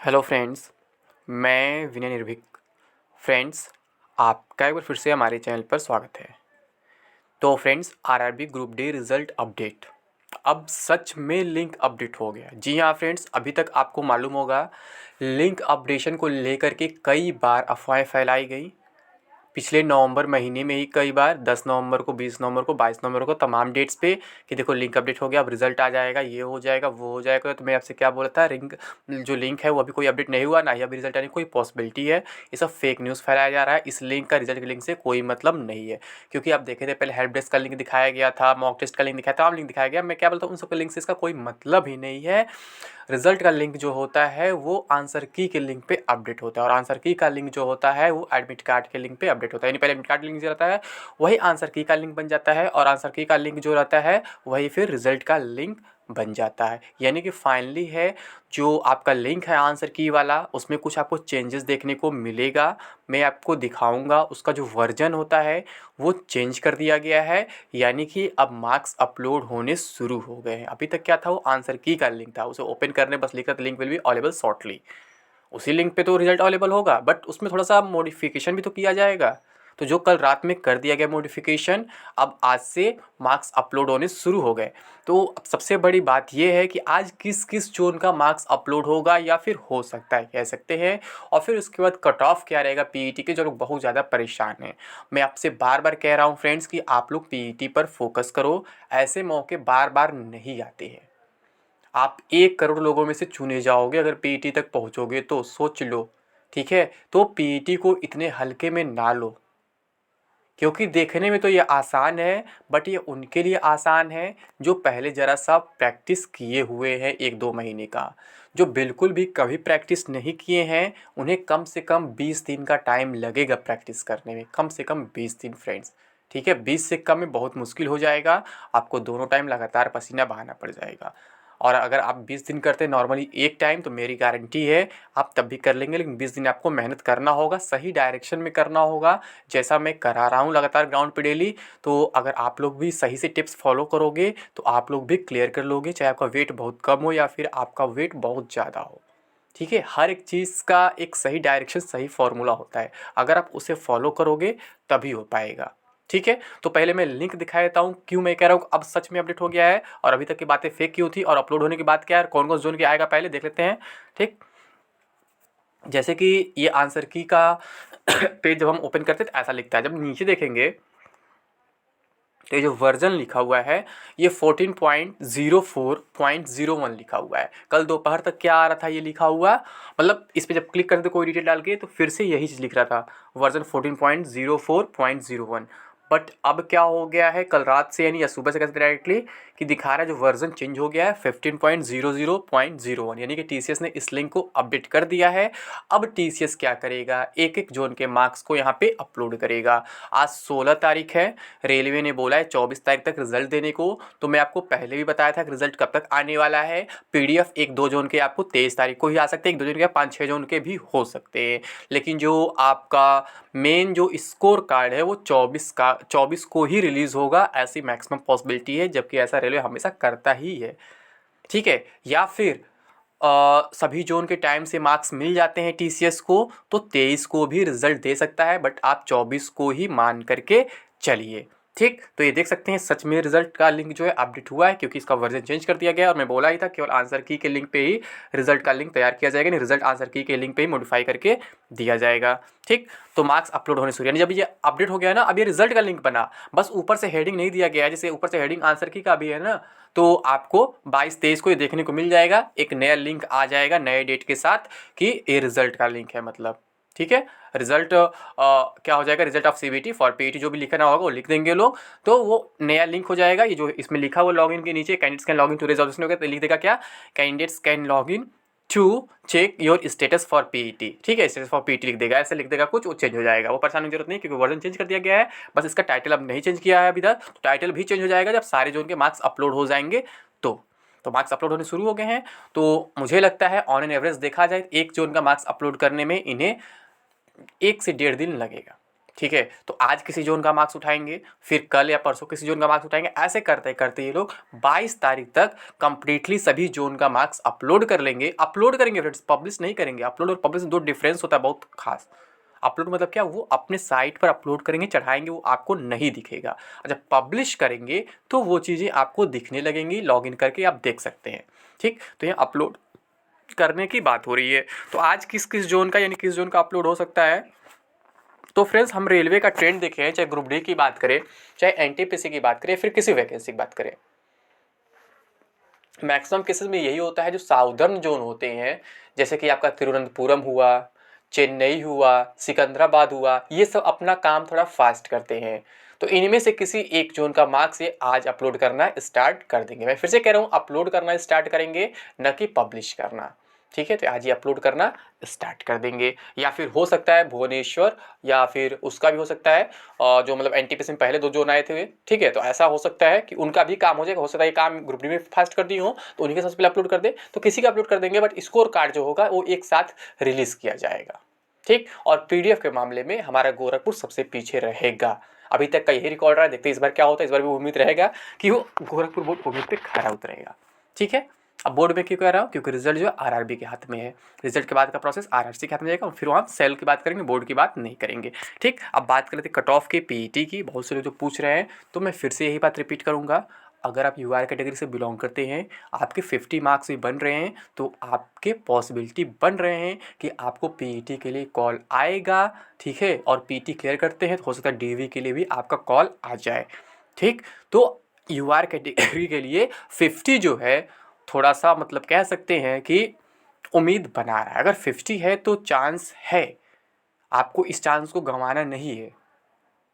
Hello friends, मैं विनय निर्भीक। Friends, आपका एक बार फिर से हमारे चैनल पर स्वागत है। तो friends, RRB group D result update अब सच में लिंक अपडेट हो गया। जी हाँ फ्रेंड्स, अभी तक आपको मालूम होगा लिंक अपडेशन को लेकर के कई बार अफवाहें फैलाई गई। पिछले नवंबर महीने में ही कई बार 10 नवंबर को, 20 नवंबर को, 22 नवंबर को, तमाम डेट्स पे कि देखो लिंक अपडेट हो गया, अब रिजल्ट आ जाएगा, ये हो जाएगा, वो हो जाएगा। तो मैं आपसे क्या बोला था, जो लिंक है वो अभी कोई अपडेट नहीं हुआ, ना ही अभी रिजल्ट आने की कोई पॉसिबिलिटी है। ये सब फेक न्यूज़ फैलाया जा रहा है। इस लिंक का रिजल्ट के लिंक से कोई मतलब नहीं है, क्योंकि आप देखे थे पहले हेल्प डेस्क का लिंक दिखाया गया था, मॉक टेस्ट का लिंक दिखाया था, तमाम लिंक दिखाया गया। मैं क्या बोलता हूँ, उन सब के लिंक से इसका कोई मतलब ही नहीं है। रिजल्ट का लिंक जो होता है वो आंसर की के लिंक पे अपडेट होता है, और आंसर की का लिंक जो होता है वो एडमिट कार्ड के लिंक पे अपडेट होता है। यानी पहले एडमिट कार्ड लिंक जो रहता है वही आंसर की का लिंक बन जाता है, और आंसर की का लिंक जो रहता है वही फिर रिजल्ट का लिंक बन जाता है। यानी कि फाइनली है जो आपका लिंक है आंसर की वाला, उसमें कुछ आपको चेंजेस देखने को मिलेगा। मैं आपको दिखाऊंगा उसका जो वर्जन होता है वो चेंज कर दिया गया है। यानी कि अब मार्क्स अपलोड होने शुरू हो गए हैं। अभी तक क्या था, वो आंसर की का लिंक था, उसे ओपन करने बस लिखा था link will be available shortly. उसी लिंक पे तो रिजल्ट अवेलेबल होगा, बट उसमें थोड़ा सा मॉडिफिकेशन भी तो किया जाएगा। तो जो कल रात में कर दिया गया मॉडिफिकेशन, अब आज से मार्क्स अपलोड होने शुरू हो गए। तो अब सबसे बड़ी बात यह है कि आज किस किस जोन का मार्क्स अपलोड होगा, या फिर हो सकता है कह सकते हैं, और फिर उसके बाद कट ऑफ क्या रहेगा पीईटी के, जो लोग बहुत ज़्यादा परेशान हैं। मैं आपसे बार बार कह रहा हूँ फ्रेंड्स कि आप लोग पीईटी पर फोकस करो। ऐसे मौके बार बार नहीं आते हैं। आप 1 करोड़ लोगों में से चुने जाओगे अगर पीईटी तक पहुंचोगे तो, सोच लो। ठीक है, तो पीईटी को इतने हल्के में ना लो, क्योंकि देखने में तो ये आसान है, बट ये उनके लिए आसान है जो पहले ज़रा सा प्रैक्टिस किए हुए हैं 1-2 महीने का। जो बिल्कुल भी कभी प्रैक्टिस नहीं किए हैं, उन्हें कम से कम 20 दिन का टाइम लगेगा प्रैक्टिस करने में, कम से कम 20 दिन फ्रेंड्स। ठीक है, 20 से कम में बहुत मुश्किल हो जाएगा। आपको दोनों टाइम लगातार पसीना बहाना पड़ जाएगा। और अगर आप 20 दिन करते हैं नॉर्मली एक टाइम, तो मेरी गारंटी है आप तब भी कर लेंगे, लेकिन 20 दिन आपको मेहनत करना होगा, सही डायरेक्शन में करना होगा, जैसा मैं करा रहा हूँ लगातार ग्राउंड पे डेली। तो अगर आप लोग भी सही से टिप्स फॉलो करोगे तो आप लोग भी क्लियर कर लोगे, चाहे आपका वेट बहुत कम हो या फिर आपका वेट बहुत ज़्यादा हो। ठीक है, हर एक चीज़ का एक सही डायरेक्शन, सही फॉर्मूला होता है। अगर आप उसे फॉलो करोगे तभी हो पाएगा। ठीक है, तो पहले मैं लिंक दिखा देता हूँ, क्यों मैं कह रहा हूँ अब सच में अपडेट हो गया है, और अभी तक की बातें फेक क्यों थी, और अपलोड होने की बात क्या है, कौन कौन जोन की आएगा पहले देख लेते हैं। ठीक, जैसे कि ये आंसर की का पेज जब हम ओपन करते हैं तो ऐसा लिखता है। जब नीचे देखेंगे तो ये जो वर्जन लिखा हुआ है ये 14.04.01 लिखा हुआ है। कल दोपहर तक क्या आ रहा था, ये लिखा हुआ, मतलब इस पे जब क्लिक करते कोई डिटेल डाल के तो फिर से यही चीज़ लिख रहा था, वर्जन 14.04.01। बट अब क्या हो गया है, कल रात से यानी या सुबह से कहते डायरेक्टली कि दिखा रहा है जो वर्जन चेंज हो गया है 15.00.01। यानी कि टीसीएस ने इस लिंक को अपडेट कर दिया है। अब टीसीएस क्या करेगा, एक एक जोन के मार्क्स को यहाँ पे अपलोड करेगा। आज 16 तारीख है, रेलवे ने बोला है 24 तारीख तक रिजल्ट देने को। तो मैं आपको पहले भी बताया था कि रिजल्ट कब तक आने वाला है। पीडीएफ 1-2 जोन के आपको 23 तारीख को ही आ सकते हैं, 1-2 जोन के 5-6 जोन के भी हो सकते हैं। लेकिन जो आपका मेन जो स्कोर कार्ड है वो 24 को ही रिलीज़ होगा, ऐसी मैक्सिमम पॉसिबिलिटी है, जबकि ऐसा रेलवे हमेशा करता ही है। ठीक है, या फिर सभी जोन के टाइम से मार्क्स मिल जाते हैं टीसीएस को तो 23 को भी रिजल्ट दे सकता है, बट आप 24 को ही मान करके चलिए। ठीक, तो ये देख सकते हैं सच में रिजल्ट का लिंक जो है अपडेट हुआ है, क्योंकि इसका वर्जन चेंज कर दिया गया है। और मैं बोला ही था केवल आंसर की के लिंक पे ही रिजल्ट का लिंक तैयार किया जाएगा, नहीं रिजल्ट आंसर की के लिंक पे ही मॉडिफाई करके दिया जाएगा। ठीक, तो मार्क्स अपलोड होने शुरू, यानी जब ये अपडेट हो गया ना, अब ये रिजल्ट का लिंक बना, बस ऊपर से हेडिंग नहीं दिया गया है, जैसे ऊपर से हेडिंग आंसर की का भी है ना, तो आपको 22-23 को ये देखने को मिल जाएगा, एक नया लिंक आ जाएगा नए डेट के साथ कि ये रिजल्ट का लिंक है मतलब। ठीक है, रिजल्ट क्या हो जाएगा, result of CBT for PET, जो भी लिखना होगा वो लिख देंगे लोग, तो वो नया लिंक हो जाएगा। ये जो इसमें लिखा हुआ लॉगिन के नीचे candidates can login to resolution होगा, तो लिख देगा क्या, candidates can login to check your status for PET. ठीक है, स्टेटस फॉर पीईटी लिख देगा, ऐसे लिख देगा कुछ, वो चेंज हो जाएगा। वो परेशान होने की जरूरत नहीं, क्योंकि वर्जन चेंज कर दिया गया है। बस इसका टाइटल अब नहीं चेंज किया है अभी तक, तो टाइटल भी चेंज हो जाएगा जब सारे जोन के मार्क्स अपलोड हो जाएंगे तो मार्क्स अपलोड होने शुरू हो गए हैं। तो मुझे लगता है ऑन एन एवरेज देखा जाए एक जोन का मार्क्स अपलोड करने में इन्हें 1 से 1.5 दिन लगेगा। ठीक है। तो आज किसी जोन का मार्क्स उठाएंगे, फिर कल या परसों किसी जोन का मार्क्स उठाएंगे, ऐसे करते करते ये लोग 22 तारीख तक कंप्लीटली सभी जोन का मार्क्स अपलोड कर लेंगे। अपलोड करेंगे फ्रेंड्स, पब्लिश नहीं करेंगे। अपलोड और पब्लिश में दो डिफरेंस होता है बहुत खास। अपलोड मतलब क्या, वो अपने साइट पर अपलोड करेंगे, चढ़ाएंगे, वो आपको नहीं दिखेगा। और जब पब्लिश करेंगे तो वो चीज़ें आपको दिखने लगेंगी, लॉगिन करके आप देख सकते हैं। ठीक, तो यहाँ अपलोड करने की बात हो रही है। तो आज किस किस जोन का यानी किस जोन का अपलोड हो सकता है। तो फ्रेंड्स हम रेलवे का ट्रेंड देखें, चाहे ग्रुप डी की बात करें, चाहे एनटीपीसी की बात करें, फिर किसी वैकेंसी की बात करें, मैक्सिमम केसेस में यही होता है जो साउदर्न जोन होते हैं, जैसे कि आपका तिरुवनंतपुरम हुआ, चेन्नई हुआ, सिकंदराबाद हुआ, ये सब अपना काम थोड़ा फास्ट करते हैं। तो इनमें से किसी एक जोन का मार्क्स ये आज अपलोड करना स्टार्ट कर देंगे। मैं फिर से कह रहा हूँ, अपलोड करना स्टार्ट करेंगे, न कि पब्लिश करना। ठीक है, तो आज ये अपलोड करना स्टार्ट कर देंगे। या फिर हो सकता है भुवनेश्वर, या फिर उसका भी हो सकता है जो मतलब एनटीपीसी में पहले 2 जोन आए थे। ठीक है, तो ऐसा हो सकता है कि उनका भी काम हो जाएगा। हो सकता है ये काम ग्रुप डी में फास्ट कर दी हो तो उन्हीं के सबसे पहले अपलोड कर दे, तो किसी का अपलोड कर देंगे, बट स्कोर कार्ड जो होगा वो एक साथ रिलीज किया जाएगा। ठीक, और पीडीएफ के मामले में हमारा गोरखपुर सबसे पीछे रहेगा। अभी तक का यही रिकॉर्ड रहा है, देखते हैं इस बार क्या होता है। इस बार भी उम्मीद रहेगा कि वो गोरखपुर बोर्ड उम्मीद पे खरा उतरेगा। ठीक है, अब बोर्ड में क्यों कह रहा हूँ, क्योंकि रिजल्ट जो है आरआरबी के हाथ में है। रिजल्ट के बाद का प्रोसेस आरआरसी के हाथ में जाएगा, फिर वहाँ सेल की बात करेंगे, बोर्ड की बात नहीं करेंगे। ठीक, अब बात कर लेते हैं कट ऑफ की, पीईटी की। बहुत से लोग जो पूछ रहे हैं, तो मैं फिर से यही बात रिपीट करूँगा। अगर आप यूआर कैटेगरी से बिलोंग करते हैं, आपके 50 मार्क्स भी बन रहे हैं, तो आपके पॉसिबिलिटी बन रहे हैं कि आपको पीईटी के लिए कॉल आएगा। ठीक है, और पीईटी क्लियर करते हैं तो हो सकता है डीवी के लिए भी आपका कॉल आ जाए। ठीक, तो यूआर कैटेगरी के लिए 50 जो है थोड़ा सा मतलब कह सकते हैं कि उम्मीद बना रहा है। अगर 50 है तो चांस है, आपको इस चांस को गंवाना नहीं है।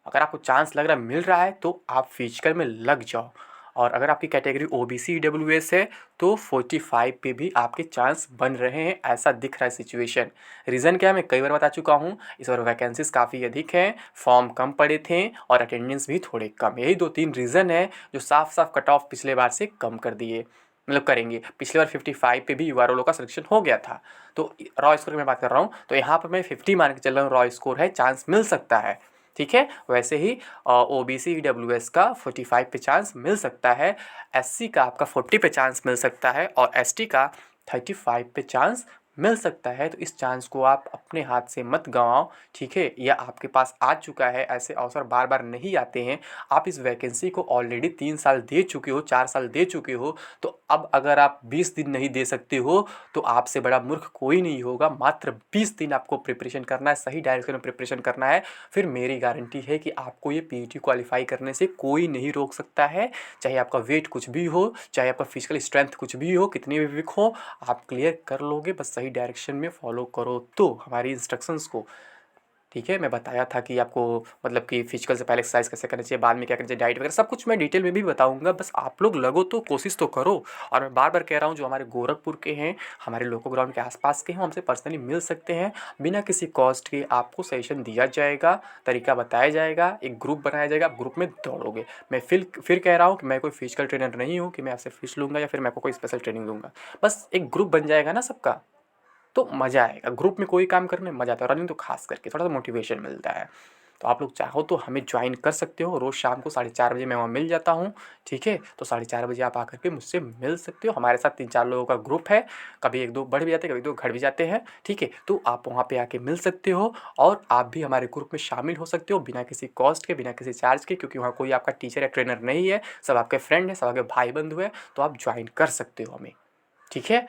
अगर आपको चांस लग रहा है, मिल रहा है, तो आप फिजिकल में लग जाओ। और अगर आपकी कैटेगरी ओबीसी ईडब्ल्यूएस है तो 45 पे भी आपके चांस बन रहे हैं, ऐसा दिख रहा है सिचुएशन। रीज़न क्या है, मैं कई बार बता चुका हूँ। इस बार वैकेंसीज काफ़ी अधिक हैं, फॉर्म कम पड़े थे और अटेंडेंस भी थोड़े कम। यही 2-3 रीज़न है जो साफ साफ कट ऑफ पिछले बार से कम कर दिए, मतलब करेंगे। पिछले बार 55 पे भी यूआरओ का सिलेक्शन हो गया था। तो रॉ स्कोर की मैं बात कर रहा हूँ, तो यहाँ पर मैं 50 मान के चल रहा हूँ, रॉ स्कोर है, चांस मिल सकता है। ठीक है, वैसे ही ओबीसी ईडब्ल्यूएस का 45 पे चांस मिल सकता है, एससी का आपका 40 पे चांस मिल सकता है, और एसटी का 35 पे चांस मिल सकता है। तो इस चांस को आप अपने हाथ से मत गंवाओ। ठीक है, या आपके पास आ चुका है, ऐसे अवसर बार बार नहीं आते हैं। आप इस वैकेंसी को ऑलरेडी 3 साल दे चुके हो, 4 साल दे चुके हो, तो अब अगर आप 20 दिन नहीं दे सकते हो तो आपसे बड़ा मूर्ख कोई नहीं होगा। मात्र 20 दिन आपको प्रिपरेशन करना है, सही डायरेक्शन में प्रिपरेशन करना है। फिर मेरी गारंटी है कि आपको ये पीईटी क्वालिफाई करने से कोई नहीं रोक सकता है। चाहे आपका वेट कुछ भी हो, चाहे आपका फिजिकल स्ट्रेंथ कुछ भी हो, कितनी भी वीक हो, आप क्लियर कर लोगे। बस सही डायरेक्शन में फॉलो करो तो हमारी इंस्ट्रक्शंस को। ठीक है, मैं बताया था कि आपको मतलब कि फिजिकल से पहले एक्सरसाइज कैसे करनी चाहिए, बाद में क्या करना चाहिए, डाइट वगैरह सब कुछ मैं डिटेल में भी बताऊंगा। बस आप लोग लगो तो कोशिश तो करो। और मैं बार बार कह रहा हूँ, जो हमारे गोरखपुर के हैं, हमारे लोको ग्राउंड के आसपास के हैं, हमसे पर्सनली मिल सकते हैं। बिना किसी कॉस्ट के आपको सेशन दिया जाएगा, तरीका बताया जाएगा, एक ग्रुप बनाया जाएगा, आप ग्रुप में दौड़ोगे। मैं फिर कह रहा हूँ कि मैं कोई फिजिकल ट्रेनर नहीं हूँ कि मैं आपसे फीस लूँगा या फिर मैं आपको कोई स्पेशल ट्रेनिंग दूंगा। बस एक ग्रुप बन जाएगा ना सबका, तो मज़ा आएगा। ग्रुप में कोई काम करने में मज़ा आता है, रनिंग तो खास करके थोड़ा सा मोटिवेशन मिलता है। तो आप लोग चाहो तो हमें ज्वाइन कर सकते हो। रोज़ शाम को 4:30 बजे मैं वहाँ मिल जाता हूँ। ठीक है, तो 4:30 बजे आप आकर के मुझसे मिल सकते हो। हमारे साथ 3-4 लोगों का ग्रुप है, कभी 1-2 बढ़ भी जाते हैं, कभी 2 घट भी जाते हैं। ठीक है, तो आप वहाँ पे आके मिल सकते हो और आप भी हमारे ग्रुप में शामिल हो सकते हो बिना किसी कॉस्ट के, बिना किसी चार्ज के, क्योंकि वहाँ कोई आपका टीचर या ट्रेनर नहीं है, सब आपके फ्रेंड है, सब आपके भाई बंधु है। तो आप ज्वाइन कर सकते हो हमें। ठीक है,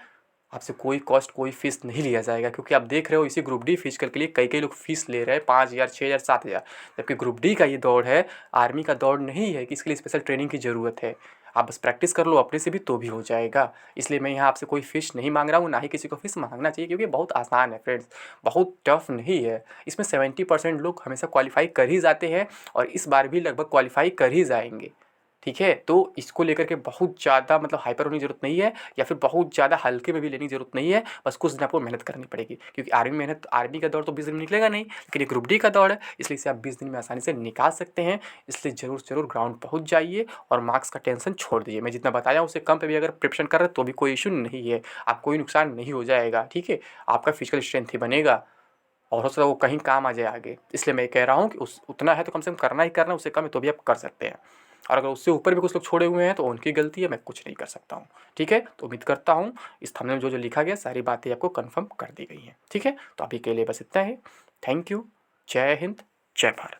आपसे कोई कॉस्ट, कोई फीस नहीं लिया जाएगा, क्योंकि आप देख रहे हो इसी ग्रुप डी फिजिकल के लिए कई कई लोग फीस ले रहे हैं 5,000, 6,000, 7,000। जबकि ग्रुप डी का ये दौड़ है, आर्मी का दौड़ नहीं है कि इसके लिए स्पेशल ट्रेनिंग की ज़रूरत है। आप बस प्रैक्टिस कर लो अपने से भी तो भी हो जाएगा। इसलिए मैं यहाँ आपसे कोई फ़ीस नहीं मांग रहा हूँ, ना ही किसी को फ़ीस मांगना चाहिए, क्योंकि बहुत आसान है फ्रेंड्स, बहुत टफ नहीं है। इसमें 70% लोग हमेशा क्वालिफाई कर ही जाते हैं और इस बार भी लगभग क्वालिफाई कर ही जाएंगे। ठीक है, तो इसको लेकर के बहुत ज़्यादा मतलब हाइपर होने की ज़रूरत नहीं है, या फिर बहुत ज़्यादा हल्के में भी लेने की ज़रूरत नहीं है। बस कुछ दिन आपको मेहनत करनी पड़ेगी, क्योंकि आर्मी का दौड़ तो 20 दिन में निकलेगा नहीं, लेकिन ये ग्रुप डी का दौड़ है, इसलिए इसे आप 20 दिन में आसानी से निकाल सकते हैं। इसलिए ज़रूर ग्राउंड पहुँच जाइए और मार्क्स का टेंशन छोड़ दीजिए। मैं जितना बताया उससे कम पे भी अगर प्रिपरेशन कर रहे हैं तो भी कोई इशू नहीं है, आप कोई नुकसान नहीं हो जाएगा। ठीक है, आपका फिजिकल स्ट्रेंथ ही बनेगा। और हो सकता है वो कहीं काम आ जाए आगे। इसलिए मैं कह रहा हूँ कि उस उतना है तो कम से कम करना ही करना है, उससे कम है तो भी आप कर सकते हैं। और अगर उससे ऊपर भी कुछ लोग छोड़े हुए हैं तो उनकी गलती है, मैं कुछ नहीं कर सकता हूँ। ठीक है, तो उम्मीद करता हूँ इस थंबनेल में जो जो लिखा गया सारी बातें आपको कन्फर्म कर दी गई हैं। ठीक है, तो अभी के लिए बस इतना ही। Thank you. जय हिंद, जय भारत।